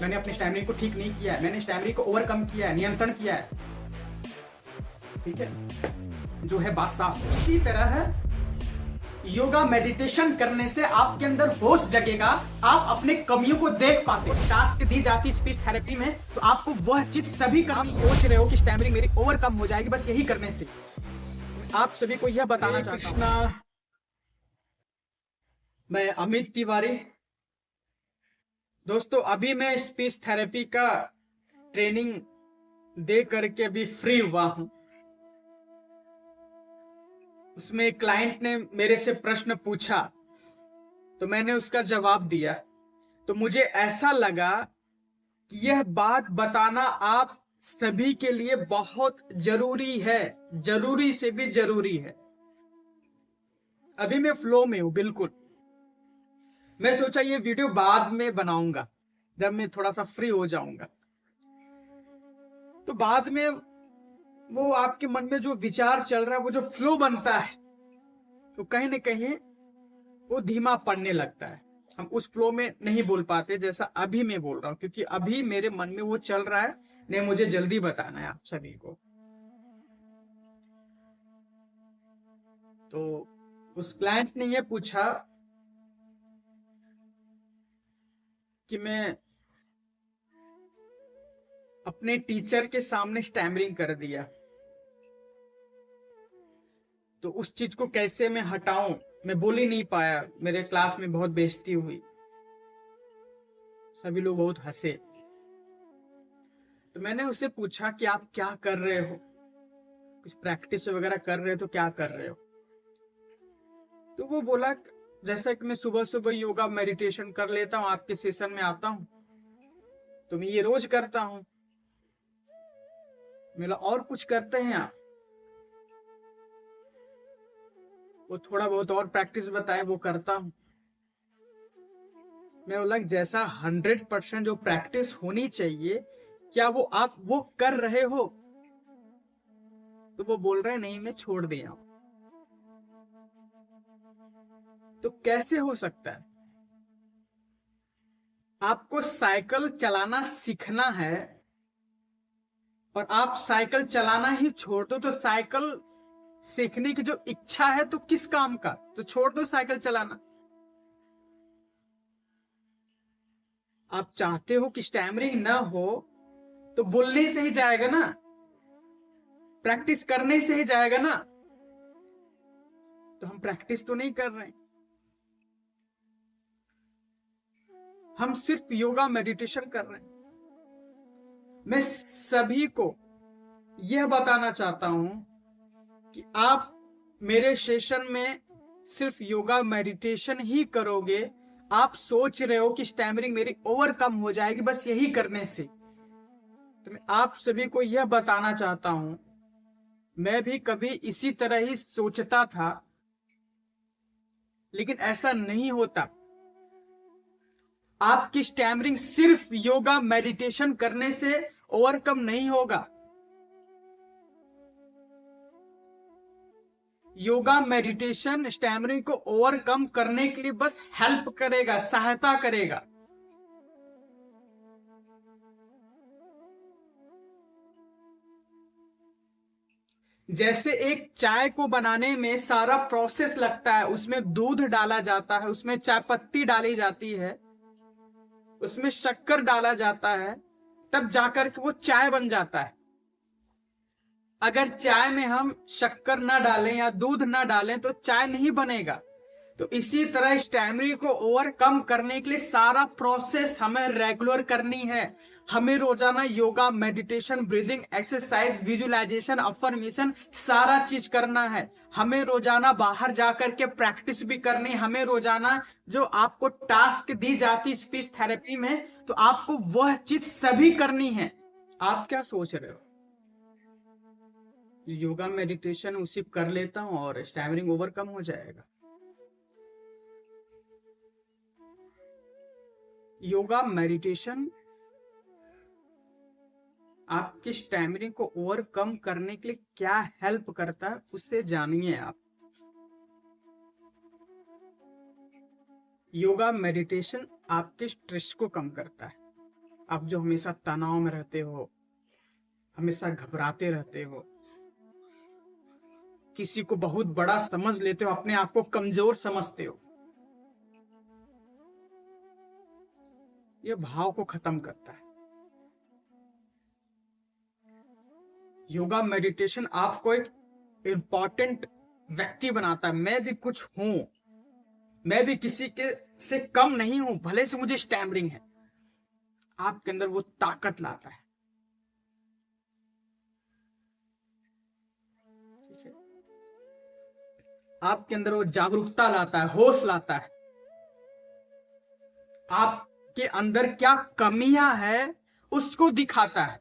मैंने अपने स्टैमिना को ठीक नहीं किया है, मैंने स्टैमिना को ओवरकम किया है, नियंत्रण किया है। ठीक है, जो है बात साफ। इसी तरह योगा मेडिटेशन करने से आपके अंदर होश जगेगा, आप अपने कमियों को देख पाते। टास्क दी जाती स्पीच थेरेपी में तो आपको वह चीज सभी करनी। सोच रहे हो कि स्टैमरिंग मेरी ओवरकम हो जाएगी बस यही करने से। आप सभी को यह बताना चाहता हूं, मैं अमित तिवारी। दोस्तों, अभी मैं स्पीच थेरेपी का ट्रेनिंग दे करके अभी फ्री हुआ हूं। उसमें एक क्लाइंट ने मेरे से प्रश्न पूछा तो मैंने उसका जवाब दिया। तो मुझे ऐसा लगा कि यह बात बताना आप सभी के लिए बहुत जरूरी है, जरूरी से भी जरूरी है। अभी मैं फ्लो में हूं बिल्कुल। मैं सोचा ये वीडियो बाद में बनाऊंगा जब मैं थोड़ा सा फ्री हो जाऊंगा। तो बाद में वो आपके मन में जो विचार चल रहा है, वो जो फ्लो बनता है, तो कहीं ना कहीं वो धीमा पड़ने लगता है। हम उस फ्लो में नहीं बोल पाते जैसा अभी मैं बोल रहा हूं, क्योंकि अभी मेरे मन में वो चल रहा है। नहीं, मुझे जल्दी बताना है आप सभी को। तो उस क्लाइंट ने ये पूछा कि मैं अपने टीचर के सामने स्टैमरिंग कर दिया, तो उस चीज को कैसे मैं हटाऊं। मैं बोल ही नहीं पाया, मेरे क्लास में बहुत बेइज्जती हुई, सभी लोग बहुत हंसे। तो मैंने उसे पूछा कि आप क्या कर रहे हो, कुछ प्रैक्टिस वगैरह कर रहे हो तो क्या कर रहे हो। तो वो बोला जैसा कि मैं सुबह सुबह योगा मेडिटेशन कर लेता हूँ, आपके सेशन में आता हूँ तो मैं ये रोज करता हूँ। मेरा और कुछ करते हैं आप? वो थोड़ा बहुत और प्रैक्टिस बताए, वो करता हूँ। मैं बोला जैसा 100% जो प्रैक्टिस होनी चाहिए, क्या वो आप वो कर रहे हो? तो वो बोल रहे नहीं, मैं छोड़ दिया हूं। तो कैसे हो सकता है? आपको साइकिल चलाना सीखना है और आप साइकिल चलाना ही छोड़ दो, तो साइकिल सीखने की जो इच्छा है तो किस काम का, तो छोड़ दो साइकिल चलाना। आप चाहते हो कि स्टैमरिंग ना हो तो बोलने से ही जाएगा ना, प्रैक्टिस करने से ही जाएगा ना। तो हम प्रैक्टिस तो नहीं कर रहे हैं, हम सिर्फ योगा मेडिटेशन कर रहे हैं। मैं सभी को यह बताना चाहता हूं कि आप मेरे सेशन में सिर्फ योगा मेडिटेशन ही करोगे। आप सोच रहे हो कि स्टैमरिंग मेरी ओवरकम हो जाएगी बस यही करने से। तो मैं आप सभी को यह बताना चाहता हूं, मैं भी कभी इसी तरह ही सोचता था, लेकिन ऐसा नहीं होता। आपकी स्टैमरिंग सिर्फ योगा मेडिटेशन करने से ओवरकम नहीं होगा। योगा मेडिटेशन स्टैमरिंग को ओवरकम करने के लिए बस हेल्प करेगा, सहायता करेगा। जैसे एक चाय को बनाने में सारा प्रोसेस लगता है, उसमें दूध डाला जाता है, उसमें चाय पत्ती डाली जाती है, उसमें शक्कर डाला जाता है, तब जाकर के वो चाय बन जाता है। अगर चाय में हम शक्कर ना डालें या दूध ना डालें तो चाय नहीं बनेगा। तो इसी तरह स्टैमरिंग को ओवरकम करने के लिए सारा प्रोसेस हमें रेगुलर करनी है। हमें रोजाना yoga meditation breathing exercise visualisation affirmation सारा चीज करना है। हमें रोजाना बाहर जाकर के प्रैक्टिस भी करनी। हमें रोजाना जो आपको टास्क दी जाती स्पीच थेरेपी में, तो आपको वह चीज सभी करनी है। आप क्या सोच रहे हो? योगा मेडिटेशन उसी कर लेता हूं और स्टैमरिंग ओवरकम हो जाएगा। योगा मेडिटेशन आपके स्टैमरिंग को ओवरकम करने के लिए क्या हेल्प करता है, उससे जानिए आप। योगा मेडिटेशन आपके स्ट्रेस को कम करता है, आप जो हमेशा तनाव में रहते हो, हमेशा घबराते रहते हो, किसी को बहुत बड़ा समझ लेते हो, अपने आप को कमजोर समझते हो, ये भाव को खत्म करता है। योगा मेडिटेशन आपको एक इंपॉर्टेंट व्यक्ति बनाता है। मैं भी कुछ हूं, मैं भी किसी के से कम नहीं हूं, भले से मुझे स्टैमरिंग है, आपके अंदर वो ताकत लाता है। आपके अंदर वो जागरूकता लाता है, होश लाता है। आपके अंदर क्या कमियां है उसको दिखाता है,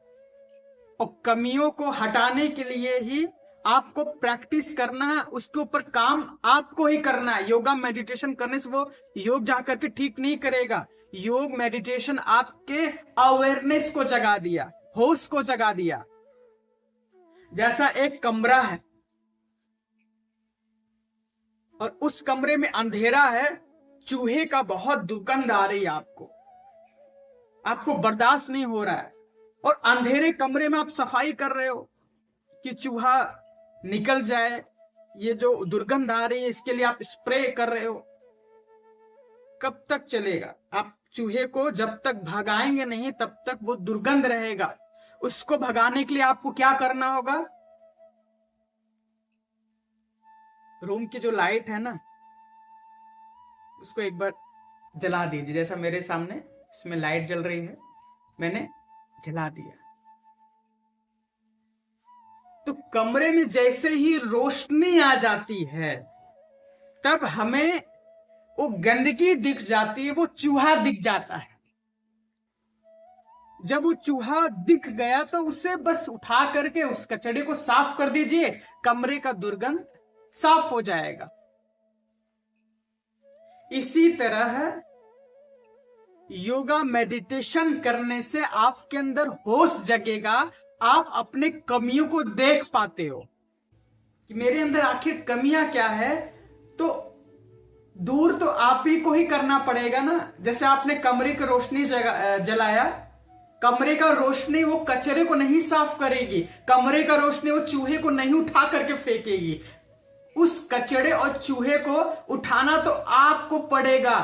और कमियों को हटाने के लिए ही आपको प्रैक्टिस करना है, उसके ऊपर काम आपको ही करना है। योगा मेडिटेशन करने से वो योग जाकर के ठीक नहीं करेगा। योग मेडिटेशन आपके अवेयरनेस को जगा दिया, होश को जगा दिया। जैसा एक कमरा है और उस कमरे में अंधेरा है, चूहे का बहुत दुर्गंध आ रही है, आपको बर्दाश्त नहीं हो रहा है, और अंधेरे कमरे में आप सफाई कर रहे हो कि चूहा निकल जाए, ये जो दुर्गंध आ रही है इसके लिए आप स्प्रे कर रहे हो। कब तक चलेगा? आप चूहे को जब तक भगाएंगे नहीं तब तक वो दुर्गंध रहेगा। उसको भगाने के लिए आपको क्या करना होगा? रूम की जो लाइट है ना, उसको एक बार जला दीजिए। जैसा मेरे सामने इसमें लाइट जल रही है, मैंने जला दिया। तो कमरे में जैसे ही रोशनी आ जाती है तब हमें वो गंदगी दिख जाती है, वो चूहा दिख जाता है। जब वो चूहा दिख गया तो उसे बस उठा करके उस कचड़े को साफ कर दीजिए, कमरे का दुर्गंध साफ हो जाएगा। इसी तरह योगा मेडिटेशन करने से आपके अंदर होश जगेगा। आप अपने कमियों को देख पाते हो कि मेरे अंदर आखिर कमियां क्या है, तो दूर तो आप ही को ही करना पड़ेगा ना। जैसे आपने कमरे की रोशनी जलाया, कमरे का रोशनी वो कचरे को नहीं साफ करेगी, कमरे का रोशनी वो चूहे को नहीं उठा करके फेंकेगी। उस कचड़े और चूहे को उठाना तो आपको पड़ेगा।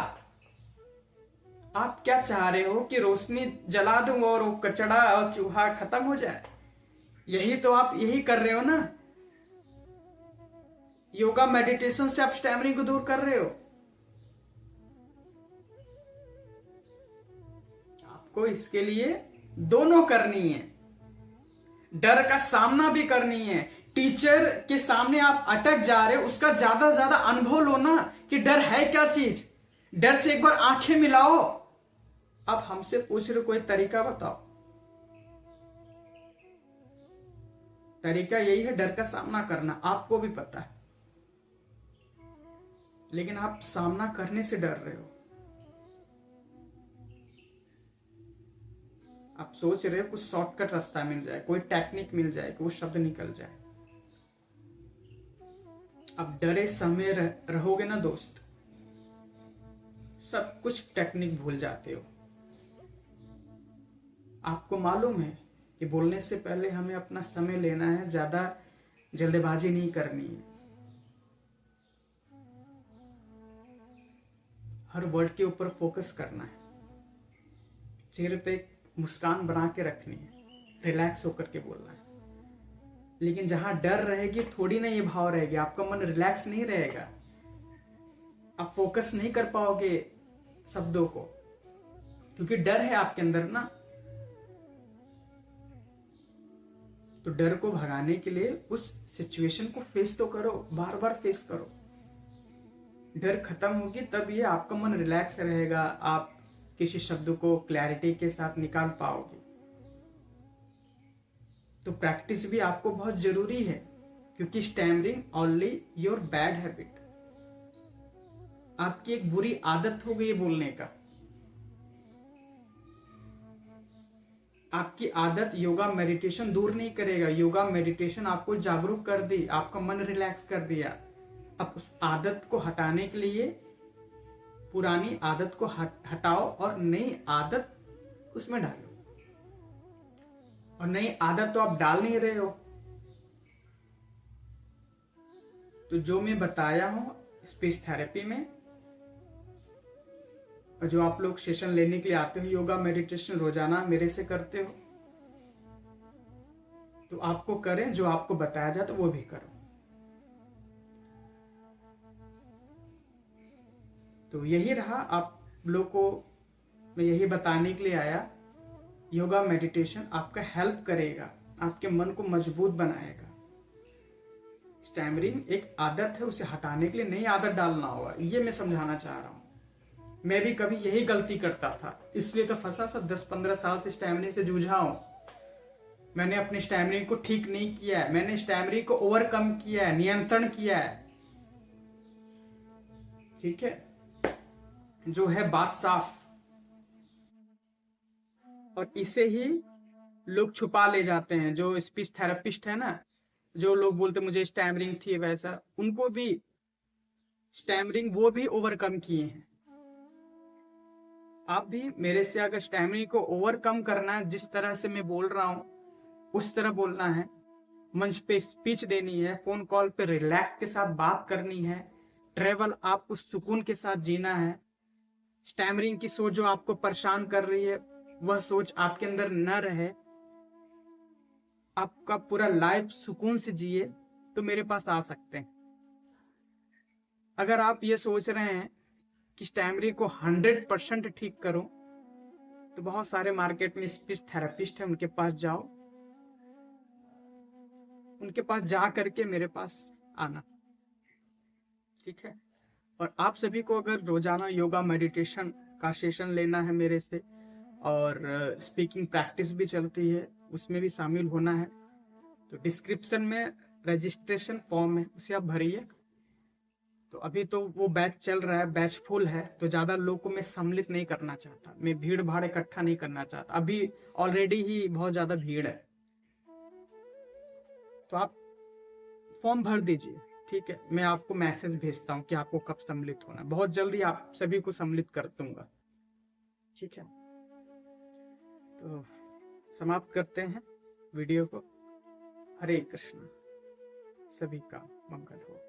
आप क्या चाह रहे हो कि रोशनी जला दूं और वो कचड़ा और चूहा खत्म हो जाए? यही तो आप यही कर रहे हो ना। योगा मेडिटेशन से आप स्टैमरिंग को दूर कर रहे हो। आपको इसके लिए दोनों करनी है, डर का सामना भी करनी है। टीचर के सामने आप अटक जा रहे हो, उसका ज्यादा से ज्यादा अनुभव लो ना कि डर है क्या चीज। डर से एक बार आंखें मिलाओ। अब हमसे पूछ रहे कोई तरीका बताओ। तरीका यही है, डर का सामना करना। आपको भी पता है, लेकिन आप सामना करने से डर रहे हो। आप सोच रहे हो कुछ शॉर्टकट रास्ता मिल जाए, कोई टेक्निक मिल जाए कि वो शब्द निकल जाए। अब डरे समय रहोगे ना दोस्त, सब कुछ टेक्निक भूल जाते हो। आपको मालूम है कि बोलने से पहले हमें अपना समय लेना है, ज्यादा जल्दबाजी नहीं करनी है। हर वर्ड के ऊपर फोकस करना है, चेहरे पे मुस्कान बना के रखनी है, रिलैक्स होकर के बोलना है। लेकिन जहां डर रहेगी थोड़ी ना ये भाव रहेगी, आपका मन रिलैक्स नहीं रहेगा, आप फोकस नहीं कर पाओगे शब्दों को, क्योंकि डर है आपके अंदर ना। तो डर को भगाने के लिए उस सिचुएशन को फेस तो करो, बार बार फेस करो। डर खत्म होगी तब ये आपका मन रिलैक्स रहेगा, आप किसी शब्द को क्लैरिटी के साथ निकाल पाओगे। तो प्रैक्टिस भी आपको बहुत जरूरी है, क्योंकि stammering only your bad habit, आपकी एक बुरी आदत हो गई बोलने का। आपकी आदत योगा मेडिटेशन दूर नहीं करेगा। योगा मेडिटेशन आपको जागरूक कर दी, आपका मन रिलैक्स कर दिया। अब उस आदत को हटाने के लिए पुरानी आदत को हटाओ और नई आदत उसमें डालो। और नई आदत तो आप डाल नहीं रहे हो। तो जो मैं बताया हूं स्पीच थेरेपी में, और जो आप लोग सेशन लेने के लिए आते हो योगा मेडिटेशन रोजाना मेरे से करते हो, तो आपको करें, जो आपको बताया जाए तो वो भी करो। तो यही रहा, आप लोग को मैं यही बताने के लिए आया, योगा मेडिटेशन आपका हेल्प करेगा, आपके मन को मजबूत बनाएगा। स्टैमरिंग एक आदत है, उसे हटाने के लिए नई आदत डालना होगा, ये मैं समझाना चाह रहा हूं। मैं भी कभी यही गलती करता था, इसलिए तो फंसा सा 10-15 साल से स्टैमरिंग से जूझा हूं। मैंने अपने स्टैमरिंग को ठीक नहीं किया है, मैंने स्टैमरिंग को ओवरकम किया है, नियंत्रण किया है। ठीक है, जो है बात साफ। और इसे ही लोग छुपा ले जाते हैं। जो स्पीच थेरेपिस्ट है ना, जो लोग बोलते मुझे स्टैमरिंग थी, वैसा उनको भी स्टैमरिंग वो भी ओवरकम किए हैं। आप भी मेरे से अगर स्टैमरिंग को ओवरकम करना है, जिस तरह से मैं बोल रहा हूं उस तरह बोलना है, मंच पे स्पीच देनी है, फोन कॉल पे रिलैक्स के साथ बात करनी है, ट्रेवल आपको सुकून के साथ जीना है, स्टैमरिंग की सोच जो आपको परेशान कर रही है वह सोच आपके अंदर न रहे, आपका पूरा लाइफ सुकून से जिए, तो मेरे पास आ सकते हैं। अगर आप ये सोच रहे हैं कि स्टैमरिंग को 100% ठीक करो, तो बहुत सारे मार्केट में स्पीच थेरेपिस्ट है, उनके पास जाओ, उनके पास जा करके मेरे पास आना। ठीक है। और आप सभी को अगर रोजाना योगा मेडिटेशन का सेशन लेना है मेरे से, और स्पीकिंग प्रैक्टिस भी चलती है, उसमें भी शामिल होना है, तो डिस्क्रिप्शन में रजिस्ट्रेशन फॉर्म है, उसे आप भरिए। तो अभी तो वो बैच चल रहा है, बैच फुल है, तो ज्यादा लोग को मैं सम्मिलित नहीं करना चाहता, मैं भीड़ भाड़ इकट्ठा नहीं करना चाहता, अभी ऑलरेडी ही बहुत ज्यादा भीड़ है। तो आप फॉर्म भर दीजिए। ठीक है, मैं आपको मैसेज भेजता हूँ कि आपको कब सम्मिलित होना है, बहुत जल्दी आप सभी को सम्मिलित कर दूंगा। ठीक है, तो समाप्त करते हैं वीडियो को। हरे कृष्ण, सभी का मंगल हो।